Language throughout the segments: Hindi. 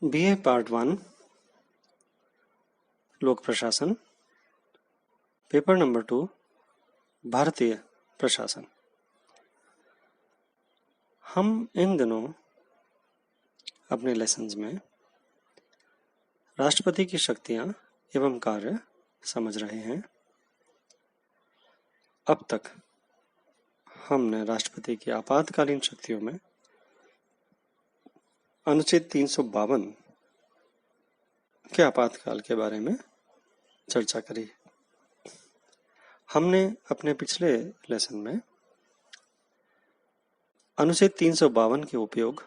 बीए पार्ट 1 लोक प्रशासन पेपर नंबर 2 भारतीय प्रशासन। हम इन दिनों अपने लेसन्स में राष्ट्रपति की शक्तियां एवं कार्य समझ रहे हैं। अब तक हमने राष्ट्रपति की आपातकालीन शक्तियों में अनुच्छेद 352 के आपातकाल के बारे में चर्चा करी। हमने अपने पिछले लेसन में अनुच्छेद 352 के उपयोग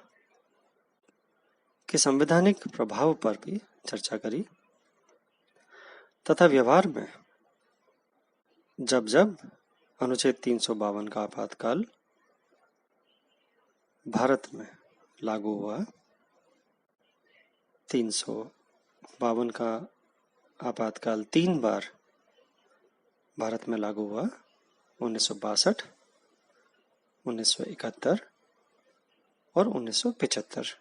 के संवैधानिक प्रभाव पर भी चर्चा करी तथा व्यवहार में जब जब अनुच्छेद 352 का आपातकाल भारत में लागू हुआ, 352 का आपातकाल 3 बार भारत में लागू हुआ, 1962, 1971 और 1975।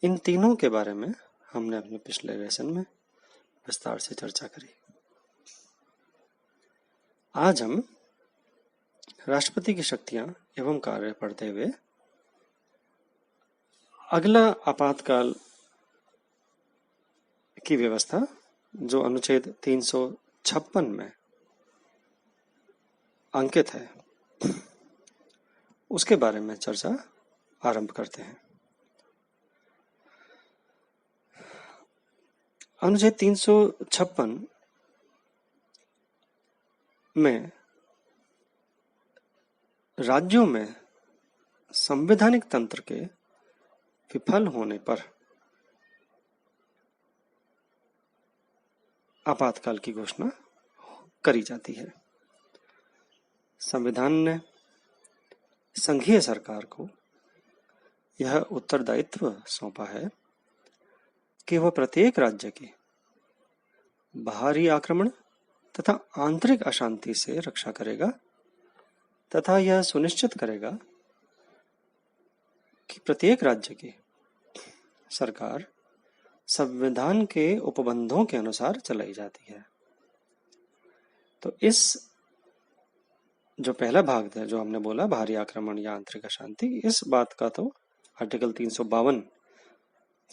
इन तीनों के बारे में हमने अपने पिछले लेसन में विस्तार से चर्चा करी। आज हम राष्ट्रपति की शक्तियां एवं कार्य पढ़ते हुए अगला आपातकाल की व्यवस्था जो अनुच्छेद 356 में अंकित है उसके बारे में चर्चा आरंभ करते हैं। अनुच्छेद 356 में राज्यों में संवैधानिक तंत्र के विफल होने पर आपातकाल की घोषणा करी जाती है। संविधान ने संघीय सरकार को यह उत्तरदायित्व सौंपा है कि वह प्रत्येक राज्य की बाहरी आक्रमण तथा आंतरिक अशांति से रक्षा करेगा तथा यह सुनिश्चित करेगा कि प्रत्येक राज्य की सरकार संविधान के उपबंधों के अनुसार चलाई जाती है। तो इस जो पहला भाग था जो हमने बोला बाहरी आक्रमण या आंतरिक अशांति, इस बात का तो आर्टिकल 352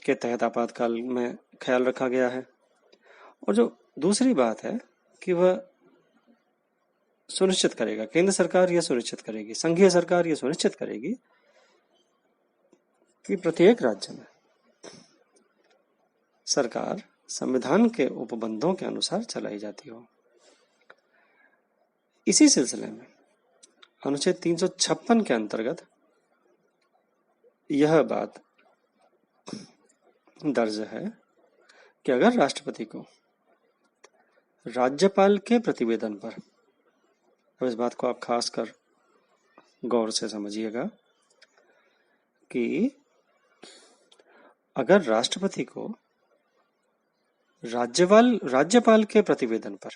के तहत आपातकाल में ख्याल रखा गया है। और जो दूसरी बात है कि वह सुनिश्चित करेगा, केंद्र सरकार यह सुनिश्चित करेगी, संघीय सरकार यह सुनिश्चित करेगी कि प्रत्येक राज्य में सरकार संविधान के उपबंधों के अनुसार चलाई जाती हो। इसी सिलसिले में अनुच्छेद 356 के अंतर्गत यह बात दर्ज है कि अगर राष्ट्रपति को राज्यपाल के प्रतिवेदन पर, अब इस बात को आप खास कर गौर से समझिएगा कि अगर राष्ट्रपति को राज्यपाल के प्रतिवेदन पर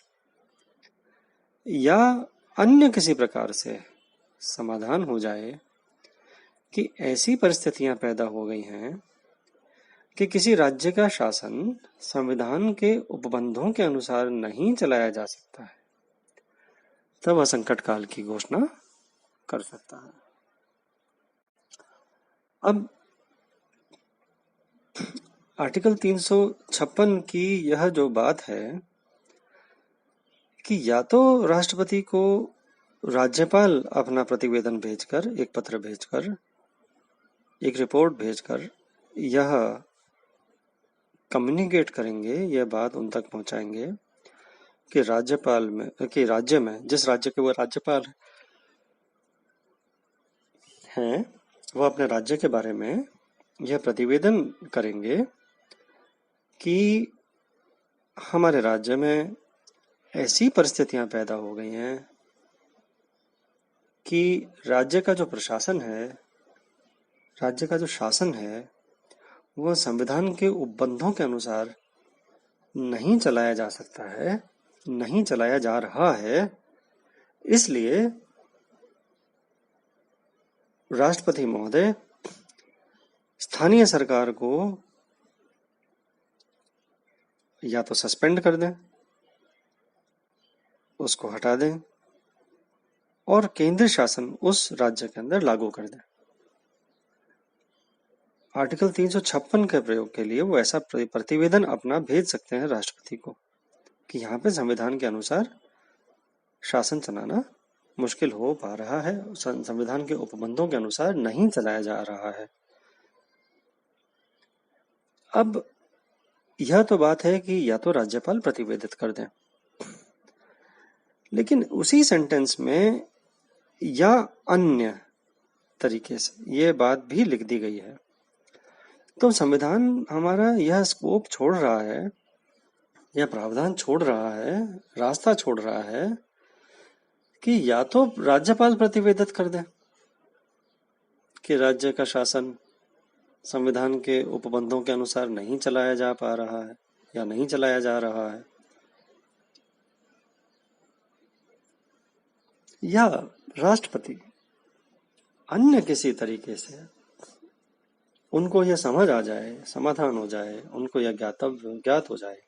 या अन्य किसी प्रकार से समाधान हो जाए कि ऐसी परिस्थितियां पैदा हो गई हैं कि किसी राज्य का शासन संविधान के उपबंधों के अनुसार नहीं चलाया जा सकता है, तब वह संकट काल की घोषणा कर सकता है। अब आर्टिकल 356 की यह जो बात है कि या तो राष्ट्रपति को राज्यपाल अपना प्रतिवेदन भेजकर, एक पत्र भेजकर, एक रिपोर्ट भेजकर यह कम्युनिकेट करेंगे, यह बात उन तक पहुंचाएंगे कि राज्य में जिस राज्य के वो राज्यपाल हैं वह अपने राज्य के बारे में यह प्रतिवेदन करेंगे कि हमारे राज्य में ऐसी परिस्थितियां पैदा हो गई हैं कि राज्य का जो प्रशासन है, राज्य का जो शासन है, वह संविधान के उपबंधों के अनुसार नहीं चलाया जा सकता है, नहीं चलाया जा रहा है। इसलिए राष्ट्रपति महोदय स्थानीय सरकार को या तो सस्पेंड कर दें, उसको हटा दें और केंद्रीय शासन उस राज्य के अंदर लागू कर दें। आर्टिकल 356 के प्रयोग के लिए वो ऐसा प्रतिवेदन अपना भेज सकते हैं राष्ट्रपति को कि यहाँ पे संविधान के अनुसार शासन चलाना मुश्किल हो पा रहा है, संविधान के उपबंधों के अनुसार नहीं चलाया जा रहा है। अब यह तो बात है कि या तो राज्यपाल प्रतिवेदित कर दें, लेकिन उसी सेंटेंस में या अन्य तरीके से ये बात भी लिख दी गई है। तो संविधान हमारा यह स्कोप छोड़ रहा है, यह प्रावधान छोड़ रहा है, रास्ता छोड़ रहा है कि या तो राज्यपाल प्रतिवेदित कर दे कि राज्य का शासन संविधान के उपबंधों के अनुसार नहीं चलाया जा पा रहा है या नहीं चलाया जा रहा है, या राष्ट्रपति अन्य किसी तरीके से उनको यह समझ आ जाए, समाधान हो जाए, उनको यह ज्ञात हो जाए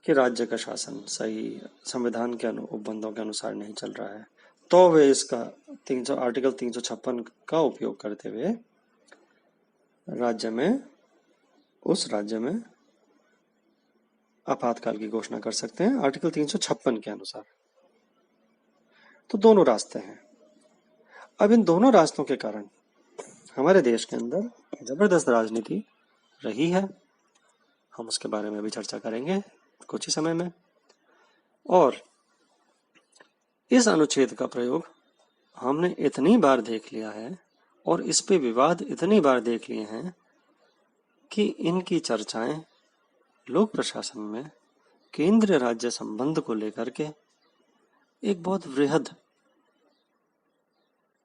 कि राज्य का शासन सही संविधान के उपबंधों के अनुसार नहीं चल रहा है, तो वे इसका आर्टिकल 356 का उपयोग करते हुए उस राज्य में आपातकाल की घोषणा कर सकते हैं आर्टिकल 356 के अनुसार। तो दोनों रास्ते हैं। अब इन दोनों रास्तों के कारण हमारे देश के अंदर जबरदस्त राजनीति रही है, हम उसके बारे में भी चर्चा करेंगे कुछ ही समय में। और इस अनुच्छेद का प्रयोग हमने इतनी बार देख लिया है और इस पे विवाद इतनी बार देख लिए हैं कि इनकी चर्चाएं लोक प्रशासन में केंद्र राज्य संबंध को लेकर के एक बहुत वृहद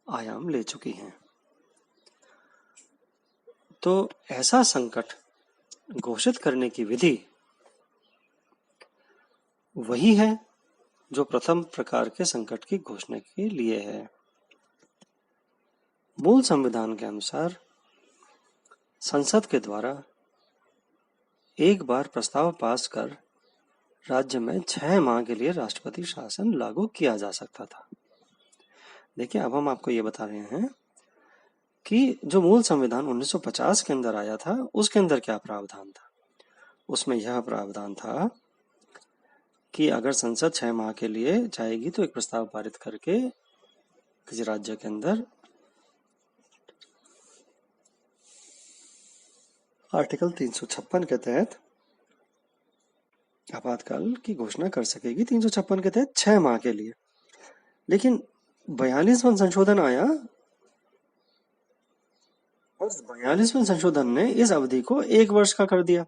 आयाम ले चुकी हैं। तो ऐसा संकट घोषित करने की विधि वही है जो प्रथम प्रकार के संकट की घोषणा के लिए है। मूल संविधान के अनुसार संसद के द्वारा एक बार प्रस्ताव पास कर राज्य में 6 माह के लिए राष्ट्रपति शासन लागू किया जा सकता था। देखिए, अब हम आपको ये बता रहे हैं कि जो मूल संविधान 1950 के अंदर आया था उसके अंदर क्या प्रावधान था। उसमें यह प्रावधान था कि अगर संसद 6 माह के लिए चाहेगी तो एक प्रस्ताव पारित करके किसी राज्य के अंदर आर्टिकल 356 के तहत आपातकाल की घोषणा कर सकेगी, 356 के तहत 6 माह के लिए। लेकिन 42वां संशोधन आया और 42वें संशोधन ने इस अवधि को 1 वर्ष का कर दिया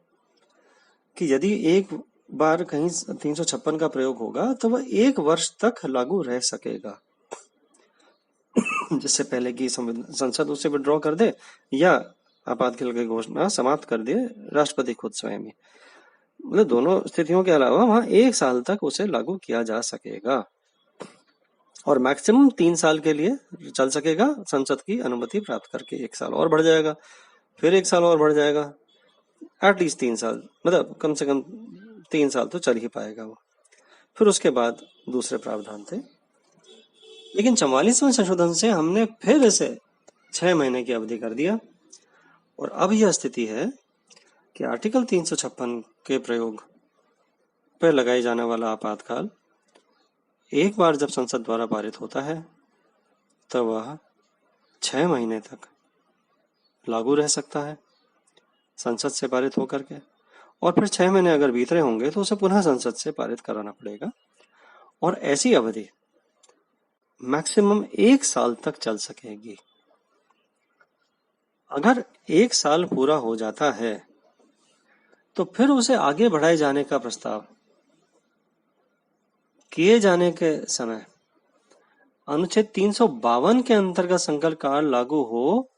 कि यदि एक बार कहीं 356 का प्रयोग होगा तो वह 1 वर्ष तक लागू रह सकेगा, जिससे पहले की संसद उसे विड्रॉ कर दे या आपातकाल की घोषणा समाप्त कर दे राष्ट्रपति खुद स्वयं ही। मतलब दोनों स्थितियों के अलावा वहां 1 साल तक उसे लागू किया जा सकेगा और मैक्सिमम 3 साल के लिए चल सकेगा, संसद की अनुमति प्राप्त करके 1 साल और बढ़ जाएगा, फिर 1 साल और बढ़ जाएगा, एटलीस्ट 3 साल, मतलब कम से कम 3 साल तो चल ही पाएगा वो। फिर उसके बाद दूसरे प्रावधान थे। लेकिन 44वें संशोधन से हमने फिर इसे 6 महीने की अवधि कर दिया और अब यह स्थिति है कि आर्टिकल 356 के प्रयोग पर लगाए जाने वाला आपातकाल एक बार जब संसद द्वारा पारित होता है तब वह 6 महीने तक लागू रह सकता है संसद से पारित होकर के, और फिर 6 महीने अगर बीत रहे होंगे तो उसे पुनः संसद से पारित कराना पड़ेगा और ऐसी अवधि मैक्सिमम 1 साल तक चल सकेगी। अगर 1 साल पूरा हो जाता है तो फिर उसे आगे बढ़ाए जाने का प्रस्ताव किए जाने के समय अनुच्छेद 352 के अंतर्गत संकल्प काल लागू हो,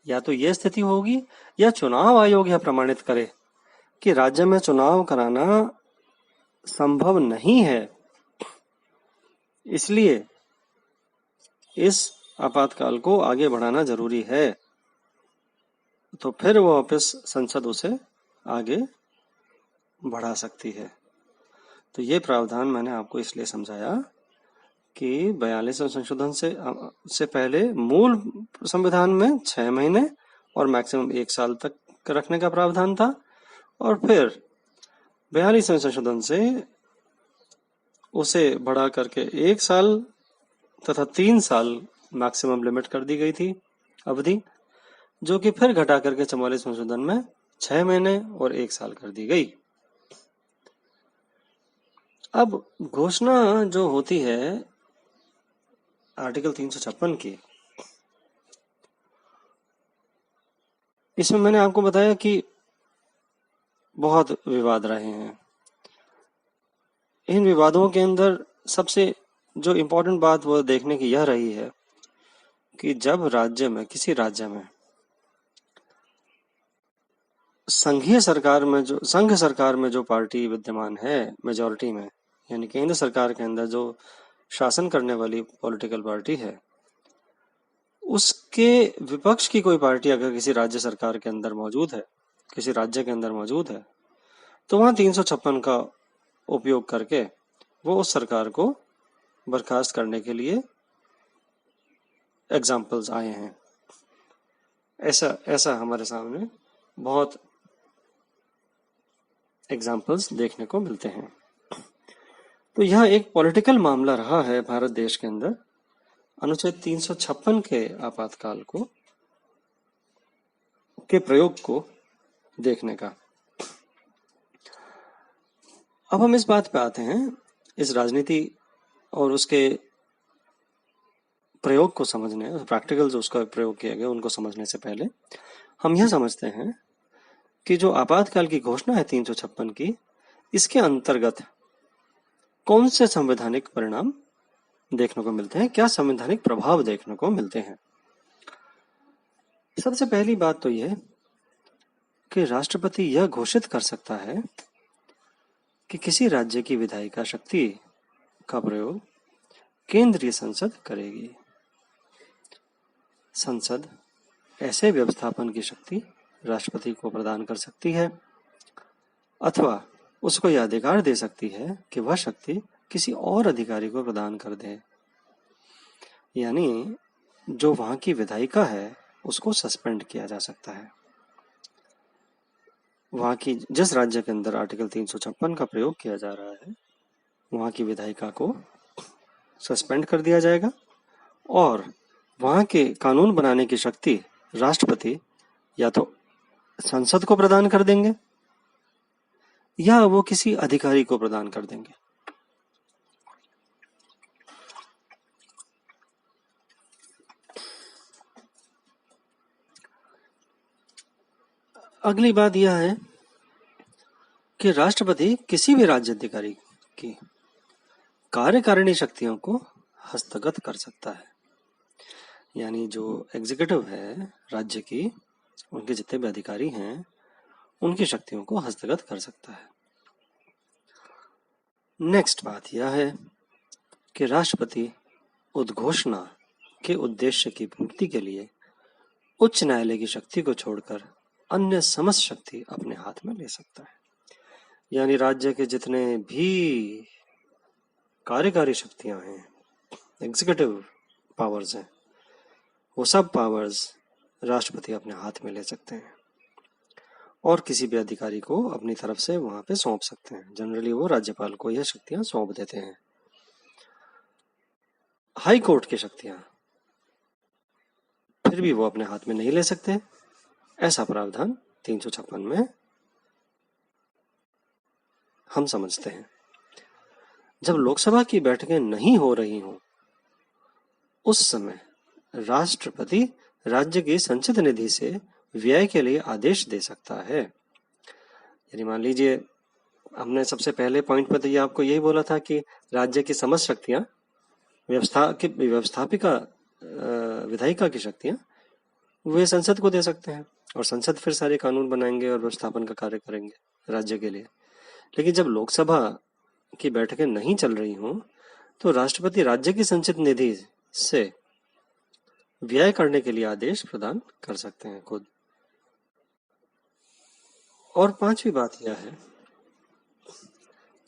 या तो यह स्थिति होगी या चुनाव आयोग यह प्रमाणित करे कि राज्य में चुनाव कराना संभव नहीं है, इसलिए इस आपातकाल को आगे बढ़ाना जरूरी है, तो फिर वो वापस संसद उसे आगे बढ़ा सकती है। तो ये प्रावधान मैंने आपको इसलिए समझाया कि 42वें संशोधन से पहले मूल संविधान में 6 महीने और मैक्सिमम 1 साल तक रखने का प्रावधान था, और फिर 42वें संशोधन से उसे बढ़ा करके 1 साल तथा 3 साल मैक्सिमम लिमिट कर दी गई थी अवधि, जो कि फिर घटा करके 44 संशोधन में 6 महीने और 1 साल कर दी गई। अब घोषणा जो होती है आर्टिकल 356 की, इसमें मैंने आपको बताया कि बहुत विवाद रहे हैं। इन विवादों के अंदर सबसे जो इम्पोर्टेंट बात वो देखने की यह रही है कि जब किसी राज्य में संघ सरकार में जो पार्टी विद्यमान है मेजॉरिटी में, यानी केंद्र सरकार के अंदर जो शासन करने वाली पॉलिटिकल पार्टी है, उसके विपक्ष की कोई पार्टी अगर किसी राज्य सरकार के अंदर मौजूद है, किसी राज्य के अंदर मौजूद है, तो वहां 356 का उपयोग करके वो उस सरकार को बर्खास्त करने के लिए एग्जाम्पल्स आए हैं। ऐसा हमारे सामने बहुत एग्जाम्पल्स देखने को मिलते हैं। तो यह एक पॉलिटिकल मामला रहा है भारत देश के अंदर अनुच्छेद 356 के आपातकाल के प्रयोग को देखने का। अब हम इस बात पे आते हैं, इस राजनीति और उसके प्रयोग को समझने, प्रैक्टिकल जो उसका प्रयोग किया गया उनको समझने से पहले हम यह समझते हैं कि जो आपातकाल की घोषणा है 356 की, इसके अंतर्गत कौन से संवैधानिक परिणाम देखने को मिलते हैं, क्या संवैधानिक प्रभाव देखने को मिलते हैं। सबसे पहली बात तो यह कि राष्ट्रपति यह घोषित कर सकता है कि किसी राज्य की विधायिका शक्ति का प्रयोग केंद्रीय संसद करेगी। संसद ऐसे व्यवस्थापन की शक्ति राष्ट्रपति को प्रदान कर सकती है अथवा उसको यह अधिकार दे सकती है कि वह शक्ति किसी और अधिकारी को प्रदान कर दे, यानी जो वहां की विधायिका है उसको सस्पेंड किया जा सकता है। वहां की जिस राज्य के अंदर आर्टिकल 356 का प्रयोग किया जा रहा है, वहां की विधायिका को सस्पेंड कर दिया जाएगा और वहां के कानून बनाने की शक्ति राष्ट्रपति या तो संसद को प्रदान कर देंगे या वो किसी अधिकारी को प्रदान कर देंगे। अगली बात यह है कि राष्ट्रपति किसी भी राज्य अधिकारी की कार्यकारिणी शक्तियों को हस्तगत कर सकता है, यानी जो एग्जीक्यूटिव है राज्य की, उनके जितने भी अधिकारी हैं उनकी शक्तियों को हस्तगत कर सकता है। नेक्स्ट बात यह है कि राष्ट्रपति उद्घोषणा के उद्देश्य की पूर्ति के लिए उच्च न्यायालय की शक्ति को छोड़कर अन्य समस्त शक्ति अपने हाथ में ले सकता है, यानी राज्य के जितने भी कार्यकारी शक्तियां हैं, एग्जीक्यूटिव पावर्स हैं, वो सब पावर्स राष्ट्रपति अपने हाथ में ले सकते हैं और किसी भी अधिकारी को अपनी तरफ से वहां पे सौंप सकते हैं। जनरली वो राज्यपाल को यह शक्तियां सौंप देते हैं। हाई कोर्ट की शक्तियां फिर भी वो अपने हाथ में नहीं ले सकते, ऐसा प्रावधान 356 में हम समझते हैं। जब लोकसभा की बैठकें नहीं हो रही हों, उस समय राष्ट्रपति राज्य की संचित निधि से व्यय के लिए आदेश दे सकता है। यानी मान लीजिए, हमने सबसे पहले पॉइंट पर तो ये आपको यही बोला था कि राज्य की समस्त शक्तियां, व्यवस्थापिका विधायिका की शक्तियां वे संसद को दे सकते हैं और संसद फिर सारे कानून बनाएंगे और व्यवस्थापन का कार्य करेंगे राज्य के लिए। लेकिन जब लोकसभा की बैठकें नहीं चल रही हों, तो राष्ट्रपति राज्य की संचित निधि से व्यय करने के लिए आदेश प्रदान कर सकते हैं खुद। और पांचवी बात यह है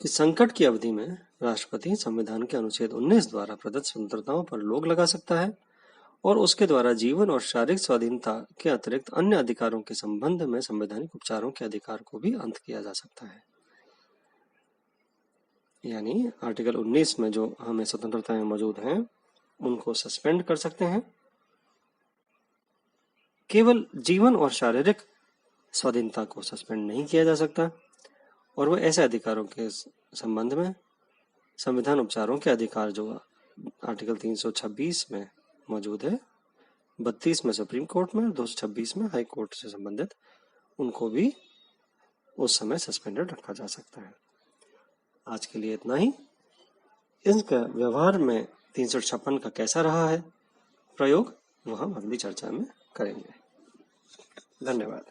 कि संकट की अवधि में राष्ट्रपति संविधान के अनुच्छेद 19 द्वारा प्रदत्त स्वतंत्रताओं पर रोक लगा सकता है और उसके द्वारा जीवन और शारीरिक स्वाधीनता के अतिरिक्त अन्य अधिकारों के संबंध में संवैधानिक उपचारों के अधिकार को भी अंत किया जा सकता है। यानी आर्टिकल 19 में जो हमें स्वतंत्रताएं मौजूद हैं उनको सस्पेंड कर सकते हैं। केवल जीवन और शारीरिक स्वाधीनता को सस्पेंड नहीं किया जा सकता और वह ऐसे अधिकारों के संबंध में संविधान उपचारों के अधिकार जो आर्टिकल 326 में मौजूद है, 32 में सुप्रीम कोर्ट में, 226 में हाई कोर्ट से संबंधित, उनको भी उस समय सस्पेंडेड रखा जा सकता है। आज के लिए इतना ही। इसका व्यवहार में 356 का कैसा रहा है प्रयोग, वो हम अगली चर्चा में करेंगे। धन्यवाद।